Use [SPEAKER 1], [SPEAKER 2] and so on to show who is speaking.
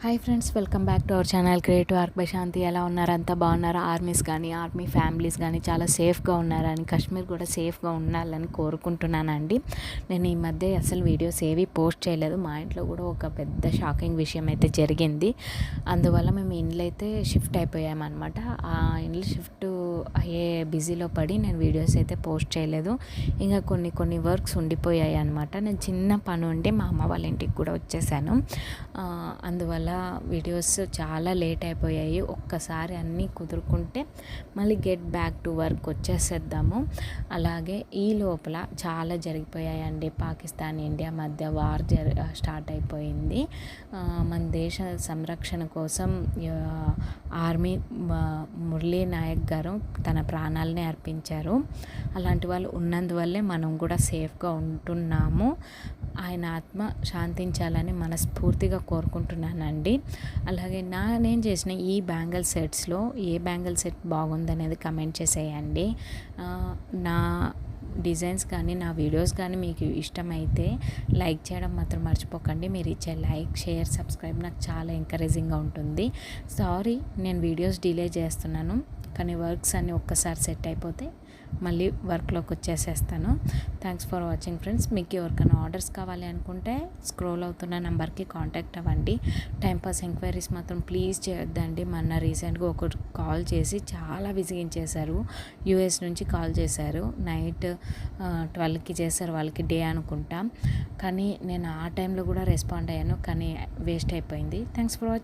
[SPEAKER 1] Hi friends, welcome back to our channel creative arc by Shanti. ఎలా ఉన్నారు? అంతా బాగున్నారా? ఆర్మీస్ కానీ ఆర్మీ ఫ్యామిలీస్ కానీ చాలా సేఫ్గా ఉన్నారని, కాశ్మీర్ కూడా సేఫ్గా ఉండాలని కోరుకుంటున్నానండి. నేను ఈ మధ్య అసలు వీడియోస్ ఏవి పోస్ట్ చేయలేదు. మా ఇంట్లో కూడా ఒక పెద్ద షాకింగ్ విషయం అయితే జరిగింది. అందువల్ల మేము ఇండ్లు అయితే షిఫ్ట్ అయిపోయామన్నమాట. ఆ ఇండ్లు షిఫ్ట్ అయ్యే బిజీలో పడి నేను వీడియోస్ అయితే పోస్ట్ చేయలేదు. ఇంకా కొన్ని వర్క్స్ ఉండిపోయాయి అనమాట. నేను చిన్న పని ఉండి మా అమ్మ వాళ్ళ ఇంటికి కూడా వచ్చేసాను. అందువల్ల వీడియోస్ చాలా లేట్ అయిపోయాయి. ఒక్కసారి అన్నీ కుదురుకుంటే మళ్ళీ గెట్ బ్యాక్ టు వర్క్ వచ్చేసేద్దాము. అలాగే ఈ లోపల చాలా జరిగిపోయాయండి. పాకిస్తాన్ ఇండియా మధ్య వార్ స్టార్ట్ అయిపోయింది. మన దేశ సంరక్షణ కోసం ఆర్మీ మురళీ నాయక్ గారు తన ప్రాణాలని అర్పించారు. అలాంటి వాళ్ళు ఉన్నందువల్లే మనం కూడా సేఫ్గా ఉంటున్నాము. ఆయన ఆత్మ శాంతించాలని మనస్ఫూర్తిగా కోరుకుంటున్నానండి. అలాగే నేను చేసిన ఈ బ్యాంగిల్ సెట్స్లో ఏ బ్యాంగిల్ సెట్ బాగుందనేది కమెంట్ చేసేయండి. నా డిజైన్స్ కానీ నా వీడియోస్ కానీ మీకు ఇష్టమైతే లైక్ చేయడం మాత్రం మర్చిపోకండి. మీరు ఇచ్చే లైక్, షేర్, సబ్స్క్రైబ్ నాకు చాలా ఎంకరేజింగ్గా ఉంటుంది. సారీ, నేను వీడియోస్ డిలే చేస్తున్నాను, కానీ వర్క్స్ అన్నీ ఒక్కసారి సెట్ అయిపోతే మళ్ళీ వర్క్లోకి వచ్చేసేస్తాను. Thanks for watching friends. మీకు ఎవరికైనా ఆర్డర్స్ కావాలి అనుకుంటే స్క్రోల్ అవుతున్న నెంబర్కి కాంటాక్ట్ అవ్వండి. టైంపాస్ ఎంక్వైరీస్ మాత్రం ప్లీజ్ చేయొద్దండి. మొన్న రీసెంట్గా ఒకరు కాల్ చేసి చాలా విసిగించేశారు. యూఎస్ నుంచి కాల్ చేశారు. నైట్ 12కి చేశారు. వాళ్ళకి డే అనుకుంటా. కానీ నేను ఆ టైంలో కూడా రెస్పాండ్ అయ్యాను, కానీ వేస్ట్ అయిపోయింది. Thanks for watching.